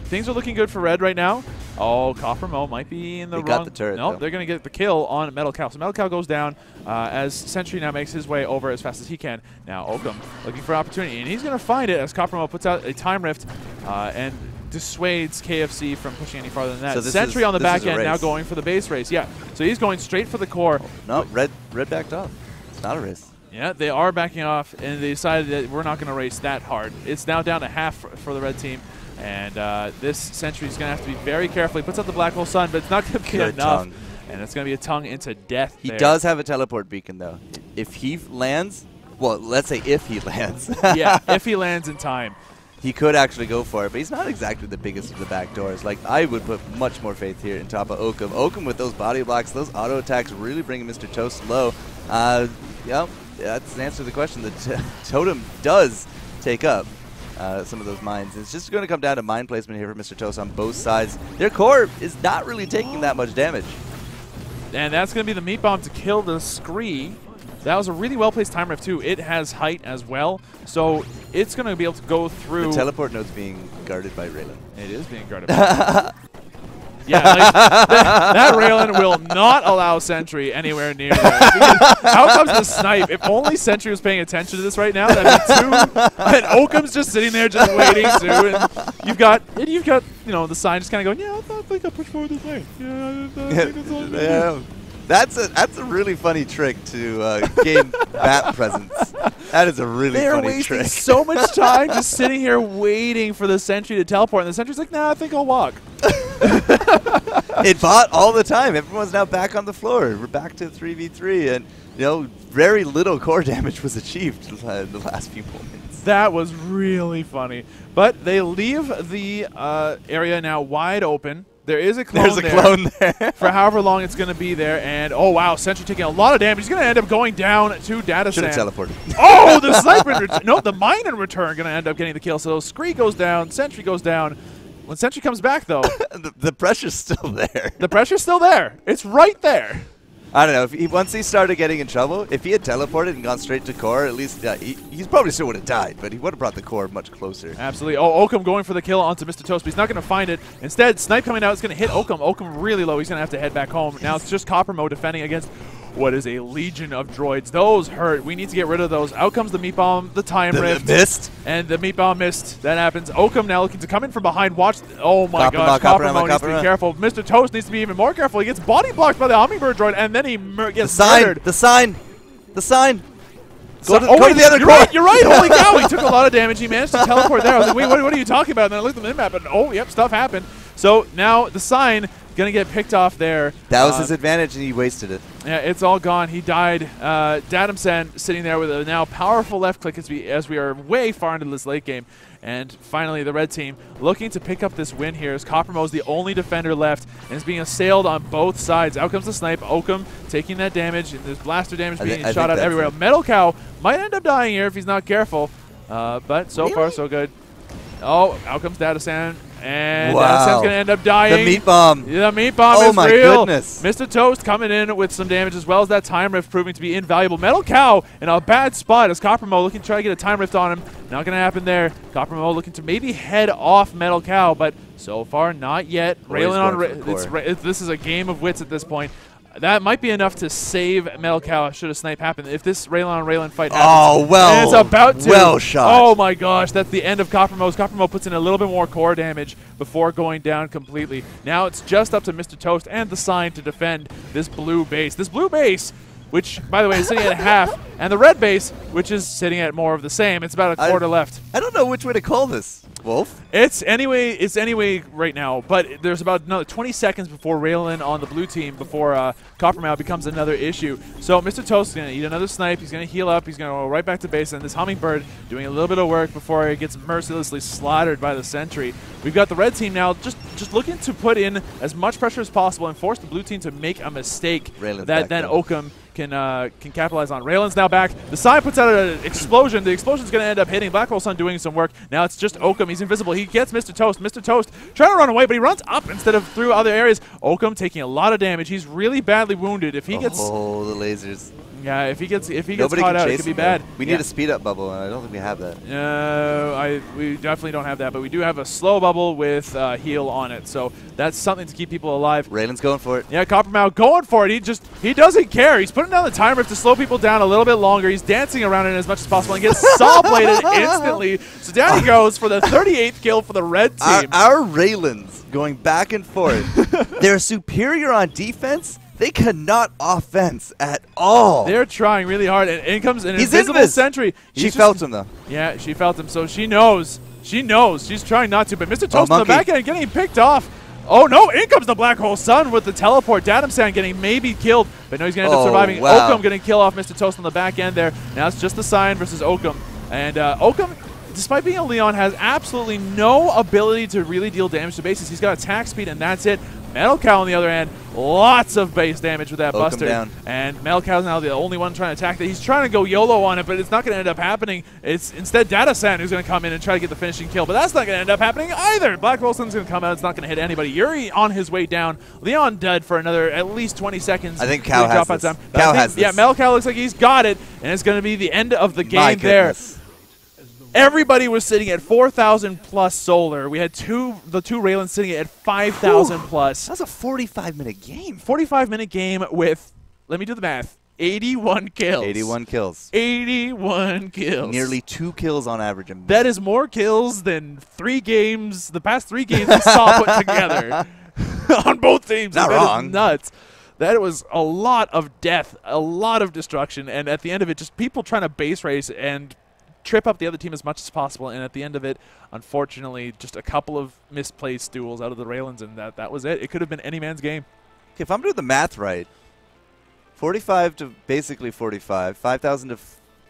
things are looking good for red right now. Oh, Copper Mo might be in the wrong. Got the turret. Nope, they're going to get the kill on Metal Cow. So Metal Cow goes down as Sentry now makes his way over as fast as he can. Now Oakum looking for opportunity, and he's going to find it as Copper Mo puts out a time rift and dissuades KFC from pushing any farther than that. So Sentry on the back end now going for the base race. Yeah, so he's going straight for the core. No, red backed off. It's not a race. Yeah, they are backing off, and they decided that we're not going to race that hard. It's now down to half for the red team. And this Sentry is going to have to be very careful. He puts out the Black Hole Sun, but it's not going to be enough. Tongue. And it's going to be a tongue into death. He does have a teleport beacon, though. If he lands, well, let's say if he lands. Yeah, if he lands in time. He could actually go for it, but he's not exactly the biggest of the back doors. Like, I would put much more faith here in top of Oakum. Oakum with those body blocks, those auto attacks really bringing Mr. Toast low. Yeah, that's an answer to the question. The Totem does take up some of those mines. It's just going to come down to mine placement here for Mr. Toast on both sides. Their core is not really taking that much damage. And that's going to be the meat bomb to kill the Scree. That was a really well-placed time rift, too. It has height as well, so it's going to be able to go through. The teleport node's being guarded by Raylan. It is being guarded by Raylan. Yeah, like, that Raylan will not allow Sentry anywhere near there. How comes the Snipe? If only Sentry was paying attention to this right now, that'd be two. And Oakum's just sitting there just waiting too. And you've got the Sign just kind of going, yeah, I think I'll push forward this lane. Yeah, I think that's all yeah. That's a really funny trick to gain map presence. That is a really funny trick. They're wasting so much time just sitting here waiting for the Sentry to teleport, and the Sentry's like, nah, I think I'll walk. It bought all the time. Everyone's now back on the floor. We're back to 3v3, and very little core damage was achieved in the last few moments. That was really funny. But they leave the area now wide open. There is a clone there. There's a clone there. For however long it's going to be there. And, oh, wow, Sentry taking a lot of damage. He's going to end up going down to Data Should have teleported. Oh, the Sniper in return. No, the Mine in return going to end up getting the kill. So Scree goes down. Sentry goes down. When Sentry comes back, though. the pressure's still there. The pressure's still there. It's right there. I don't know. If once he started getting in trouble, if he had teleported and gone straight to core, at least he probably still would have died, but he would have brought the core much closer. Absolutely. Oh, Oakum going for the kill onto Mr. Toast, but he's not going to find it. Instead, Snipe coming out is going to hit Oakum. Oakum really low. He's going to have to head back home. Now it's just Copper Mo defending against what is a legion of droids. Those hurt. We need to get rid of those. Out comes the meat bomb, the time rift. Missed. And the meat bomb missed. That happens. Oakum now looking to come in from behind. Watch. Oh my gosh. Copper Mo needs to be careful. Mr. Toast needs to be even more careful. He gets body blocked by the hummingbird droid, and then he gets murdered. The sign. Go to the other core. You're right. Holy cow. He took a lot of damage. He managed to teleport there. I was like, wait, what are you talking about? And then I looked at the minimap, and oh, yep, stuff happened. So now the Sign Going to get picked off there. That was his advantage, and he wasted it. Yeah, it's all gone. He died. Dadamsan sitting there with a now powerful left click as we are way far into this late game. And finally, the red team looking to pick up this win here as Coppermo's the only defender left and is being assailed on both sides. Out comes the snipe. Oakum taking that damage, and there's blaster damage being shot out everywhere. Metal Cow might end up dying here if he's not careful, but so far so good. Oh, out comes Datasan. And Datasan's going to end up dying. The meat bomb. The meat bomb is real. Oh my goodness. Mr. Toast coming in with some damage as well as that time rift proving to be invaluable. Metal Cow in a bad spot as Coppermo looking to try to get a time rift on him. Not going to happen there. Coppermo looking to maybe head off Metal Cow, but so far not yet. Raylan on this is a game of wits at this point. That might be enough to save Metal Cow should a snipe happen. If this Raylan on Raylan fight happens. Oh, well. And it's about to. Well shot. Oh, my gosh. That's the end of Coppermo's. Coppermo puts in a little bit more core damage before going down completely. Now it's just up to Mr. Toast and the sign to defend this blue base. This blue base, which, by the way, is sitting at half, and the red base, which is sitting at more of the same. It's about a quarter left. I don't know which way to call this, Wolf. It's anyway right now, but there's about another 20 seconds before Raylan on the blue team before Coppermouth becomes another issue. So Mr. Toast is going to eat another snipe. He's going to heal up. He's going to go right back to base, and this Hummingbird doing a little bit of work before he gets mercilessly slaughtered by the sentry. We've got the red team now just looking to put in as much pressure as possible and force the blue team to make a mistake that then Oakum can capitalize on. Raylan's now back. The sign puts out an explosion. The explosion's going to end up hitting Black Hole Sun doing some work. Now it's just Oakum. He's invisible. He gets Mr. Toast. Mr. Toast trying to run away, but he runs up instead of through other areas. Oakum taking a lot of damage. He's really badly wounded. If he gets... Oh, the lasers. Yeah, if he gets caught out, it could be bad. We need a speed up bubble, and I don't think we have that. We definitely don't have that, but we do have a slow bubble with heal on it, so that's something to keep people alive. Raylan's going for it. Yeah, Coppermouth going for it. He doesn't care. He's putting down the time rift to slow people down a little bit longer. He's dancing around it as much as possible and gets saw bladed instantly. So down he goes for the 38th kill for the red team. Our Raylan's going back and forth. They're superior on defense. They cannot offense at all. They're trying really hard, and in comes an invisible sentry. She felt him, though. Yeah, she felt him, so she knows. She knows. She's trying not to, but Mr. Toast on the back end getting picked off. Oh, no, in comes the Black Hole Sun with the teleport. Dadamsan getting maybe killed, but no, he's going to end up surviving. Wow. Oakum going to kill off Mr. Toast on the back end there. Now it's just the Sign versus Oakum, and Oakum, despite being a Leon, has absolutely no ability to really deal damage to bases. He's got attack speed, and that's it. Metal Cow, on the other hand, lots of base damage with that Buster. Down. And Metal Cow's now the only one trying to attack that. He's trying to go YOLO on it, but it's not going to end up happening. It's instead Datasan who's going to come in and try to get the finishing kill, but that's not going to end up happening either. Black Wilson's going to come out. It's not going to hit anybody. Yuri on his way down. Leon dead for another at least 20 seconds. I think Cow has this. Cow has this. Yeah, Metal Cow looks like he's got it, and it's going to be the end of the game there. Everybody was sitting at 4,000 plus solar. We had the two Raylans sitting at 5,000 plus. That's a 45-minute game. 45-minute game with, let me do the math, 81 kills. 81 kills. 81 kills. Nearly 2 kills on average. That is more kills than the past 3 games we saw put together on both teams. Not wrong. Nuts. That was a lot of death, a lot of destruction, and at the end of it, just people trying to base race and trip up the other team as much as possible, and at the end of it, unfortunately, just a couple of misplaced duels out of the Raylans, and that was it. It could have been any man's game. Okay, if I'm doing the math right, 45 to basically 45, 5,000 to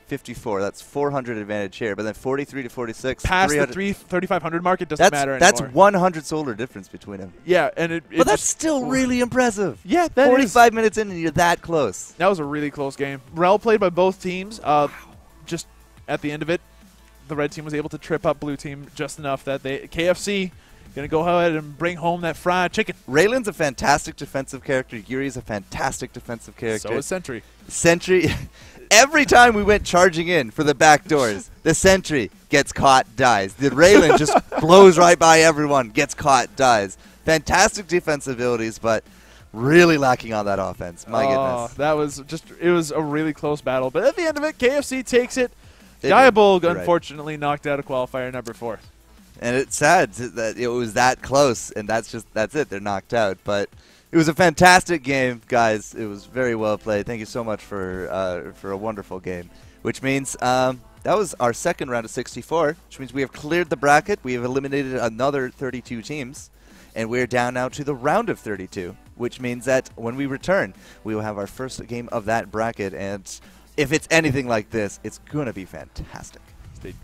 54, that's 400 advantage here, but then 43 to 46. Past the 3,500 mark, it doesn't matter anymore. That's 100 solar difference between them. Yeah, and but that's still really impressive. Yeah, that 45 minutes in and you're that close. That was a really close game. Well played by both teams. Just at the end of it, the red team was able to trip up blue team just enough that KFC going to go ahead and bring home that fried chicken. Raylan's a fantastic defensive character. Yuri's a fantastic defensive character. So is Sentry. Sentry, every time we went charging in for the back doors, the Sentry gets caught, dies. The Raylan just blows right by everyone, gets caught, dies. Fantastic defensive abilities, but really lacking on that offense. My goodness. That was it was a really close battle. But at the end of it, KFC takes it. Gáe Bulg, unfortunately, knocked out a qualifier number 4. And it's sad that it was that close, and that's it. They're knocked out. But it was a fantastic game, guys. It was very well played. Thank you so much for a wonderful game, which means that was our second round of 64, which means we have cleared the bracket. We have eliminated another 32 teams. And we're down now to the round of 32, which means that when we return, we will have our first game of that bracket. And if it's anything like this, it's going to be fantastic. Stay